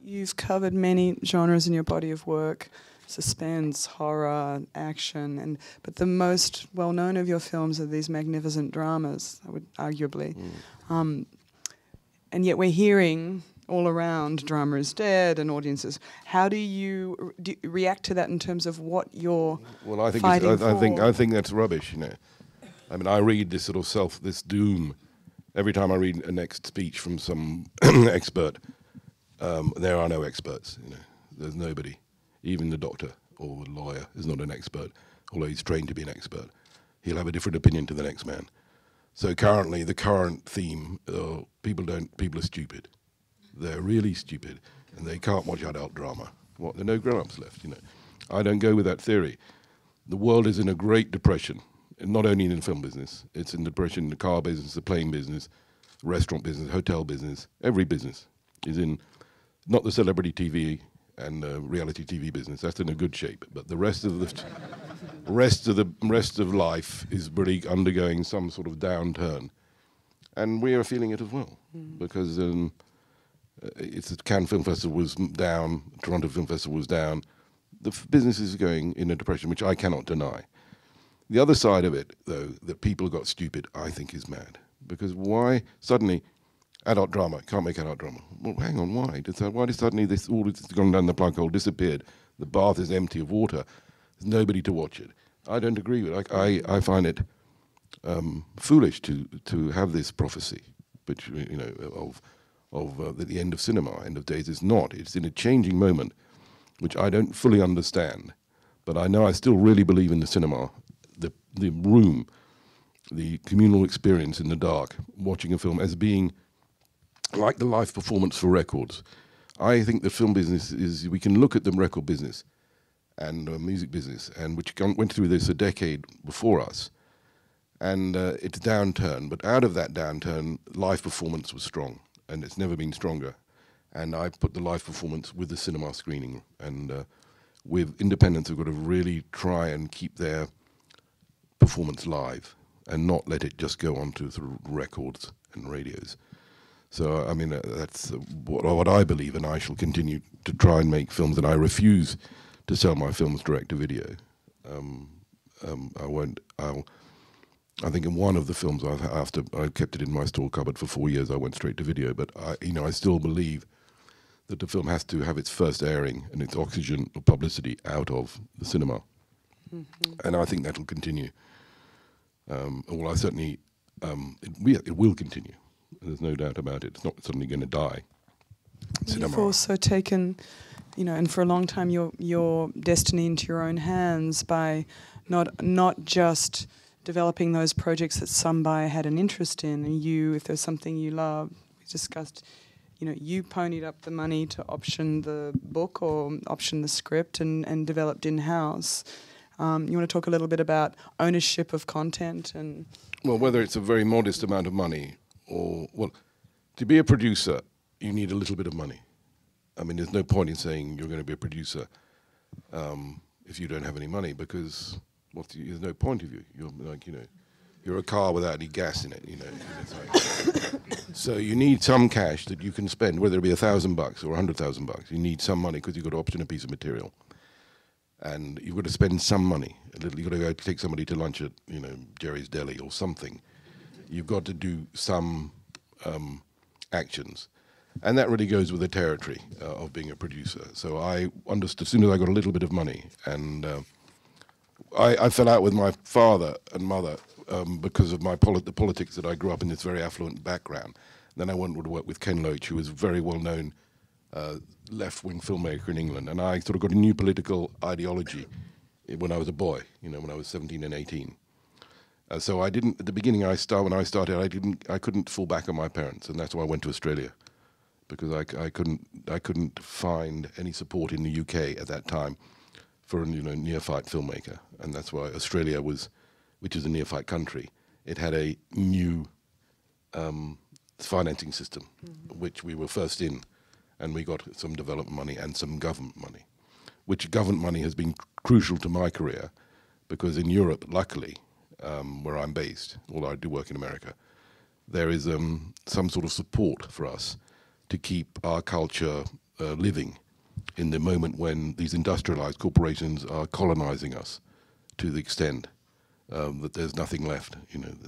You've covered many genres in your body of work: suspense, horror, action, but the most well-known of your films are these magnificent dramas, I would arguably. And yet we're hearing all around drama is dead and audiences. How do you react to that in terms of what you're fighting for? I think that's rubbish, you know. I mean, I read this sort of this doom every time I read a next speech from some expert. There are no experts, you know. There's nobody. Even the doctor or the lawyer is not an expert, although he's trained to be an expert. He'll have a different opinion to the next man. So currently, the current theme, people are stupid. They're really stupid, and they can't watch adult drama. What? There are no grown-ups left, you know. I don't go with that theory. The world is in a great depression, and not only in the film business. It's in depression in the car business, the plane business, restaurant business, hotel business. Every business is in, not the celebrity TV and reality TV business. That's in a good shape, but the rest of the rest of life is really undergoing some sort of downturn, and we are feeling it as well because it's the Cannes Film Festival was down, Toronto Film Festival was down. The business is going in a depression, which I cannot deny. The other side of it, though, that people got stupid, I think is mad. Because why suddenly adult drama, can't make adult drama? Well, hang on, why? Why did suddenly all this has gone down the plug hole, disappeared? The bath is empty of water. There's nobody to watch it. I don't agree with it. I find it foolish to have this prophecy, which, you know, of the end of cinema, end of days. Is not. It's in a changing moment, which I don't fully understand. But I know I still really believe in the cinema, the room, the communal experience in the dark, watching a film as being like the live performance for records. I think the film business is, we can look at the record business and music business, and which went through this a decade before us, and it's downturn. But out of that downturn, live performance was strong, and it's never been stronger. And I put the live performance with the cinema screening, and with independents who've got to really try and keep their performance live and not let it just go onto the records and radios. So, I mean, that's what I believe, and I shall continue to try and make films, and I refuse to sell my films direct to video. I think in one of the films, after I kept it in my store cupboard for 4 years, I went straight to video, but I still believe that the film has to have its first airing and its oxygen or publicity out of the cinema. And I think that'll continue. Well, I certainly, it will continue. There's no doubt about it. It's not suddenly going to die. Cinema. You've also taken, you know, and for a long time, your destiny into your own hands by not just developing those projects that some buyer had an interest in, and you, if there's something you love, we discussed, you know, you ponied up the money to option the book or option the script and developed in-house. You want to talk a little bit about ownership of content and... Well, whether it's a very modest amount of money or... Well, to be a producer, you need a little bit of money. I mean, there's no point in saying you're going to be a producer if you don't have any money, because there's no point of you. You're like, you know, you're a car without any gas in it, you know. So you need some cash that you can spend, whether it be $1,000 or $100,000. You need some money because you've got to option a piece of material. And you've got to spend some money. You've got to go take somebody to lunch at, you know, Jerry's Deli or something. You've got to do some actions. And that really goes with the territory of being a producer. So I understood, as soon as I got a little bit of money, and I fell out with my father and mother because of the politics that I grew up in this very affluent background. Then I went to work with Ken Loach, who was a very well-known left-wing filmmaker in England, and I sort of got a new political ideology when I was a boy, you know, when I was 17 and 18. So I didn't, at the beginning, when I started, I couldn't fall back on my parents, and that's why I went to Australia, because I couldn't find any support in the UK at that time for a, you know, neophyte filmmaker, and that's why Australia which is a neophyte country, it had a new financing system, which we were first in. And we got some development money and some government money, which government money has been crucial to my career, because in Europe, luckily, where I'm based, although I do work in America, there is some sort of support for us to keep our culture living in the moment when these industrialized corporations are colonizing us to the extent that there's nothing left.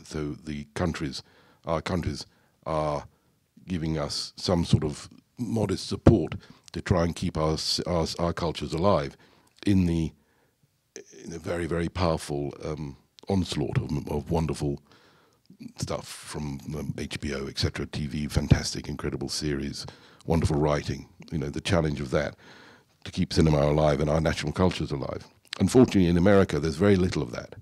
So the countries, our countries, are giving us some sort of modest support to try and keep our cultures alive in the very, very powerful onslaught of wonderful stuff from HBO, etc., TV, fantastic, incredible series, wonderful writing. The challenge of that to keep cinema alive and our national cultures alive. Unfortunately, in America, there's very little of that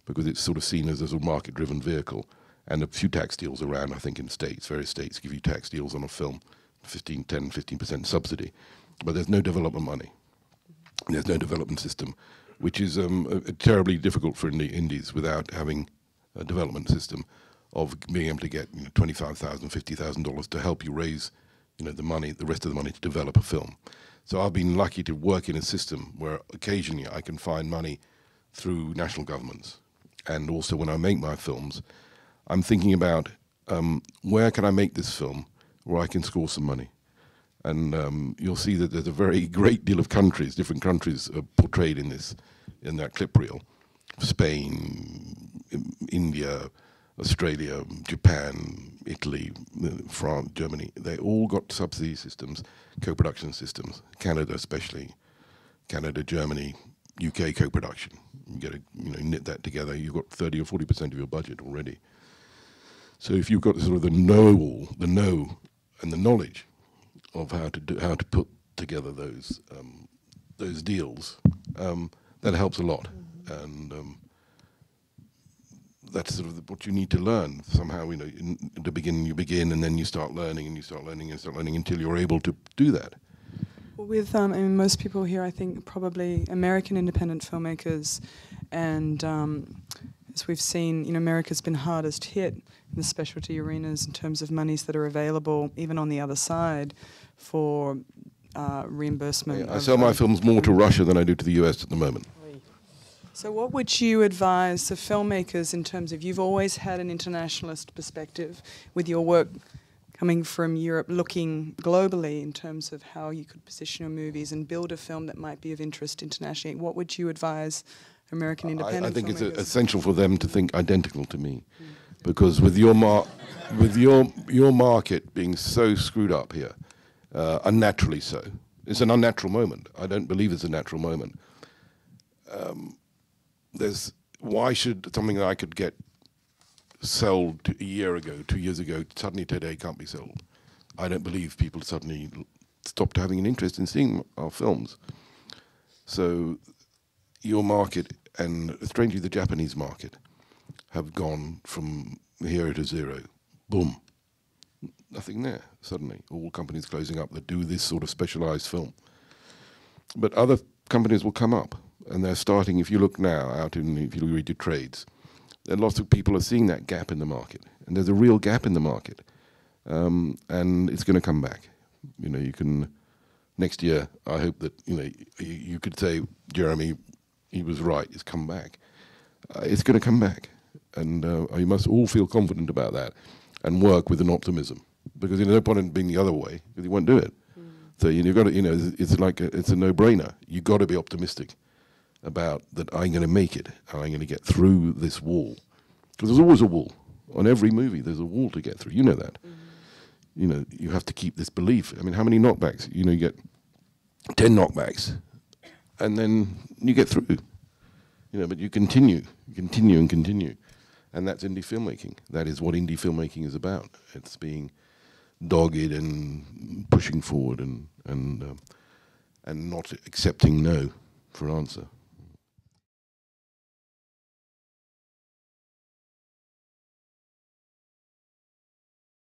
because it's sort of seen as a sort of market-driven vehicle, and a few tax deals around, I think, in states. Various states give you tax deals on a film, 15% subsidy, but there's no development money. There's no development system, which is terribly difficult for indies without having a development system of being able to get $25,000, $50,000 to help you raise the money, the rest of the money to develop a film. So I've been lucky to work in a system where occasionally I can find money through national governments. And also when I make my films, I'm thinking about where can I make this film where I can score some money. And you'll see that there's a very great deal of countries, different countries portrayed in that clip reel. Spain, India, Australia, Japan, Italy, France, Germany. They all got subsidy systems, co-production systems. Canada especially, Canada, Germany, UK co-production. You get to knit that together. You've got 30 or 40% of your budget already. So if you've got sort of the know and the knowledge of how to put together those deals, that helps a lot. And that's sort of what you need to learn somehow. In the beginning you begin, and then you start learning, and you start learning, and start learning until you're able to do that. Well, with most people here, I think probably American independent filmmakers, and as we've seen, America's been hardest hit in the specialty arenas in terms of monies that are available, even on the other side, for reimbursement. Yeah, I sell my films more to Russia than I do to the US at the moment. So what would you advise the filmmakers in terms of, you've always had an internationalist perspective with your work coming from Europe, looking globally in terms of how you could position your movies and build a film that might be of interest internationally. What would you advise American independent filmmakers? I think it's essential for them to think identical to me, because with your market being so screwed up here, unnaturally so, it's an unnatural moment. I don't believe it's a natural moment. Why should something that I could get sold a year ago, 2 years ago, suddenly today can't be sold? I don't believe people suddenly stopped having an interest in seeing our films. So your market, and strangely the Japanese market, have gone from hero to zero. Boom. Nothing there, suddenly. All companies closing up that do this sort of specialized film. But other companies will come up. And they're starting, if you look now, if you read your trades, then lots of people are seeing that gap in the market. And there's a real gap in the market. And it's going to come back. You can, next year, I hope that, you could say, Jeremy, he was right, it's come back. It's going to come back. And you must all feel confident about that and work with an optimism. Because there's no point in being the other way, because you won't do it. So you've got to, it's like it's a no-brainer. You've got to be optimistic about that. I'm going to make it. I'm going to get through this wall. Because there's always a wall. On every movie, there's a wall to get through. You know that. You have to keep this belief. I mean, how many knockbacks? You get 10 knockbacks, and then you get through. But you continue, and continue. And that's indie filmmaking. That is what indie filmmaking is about. It's being dogged and pushing forward and not accepting no for an answer.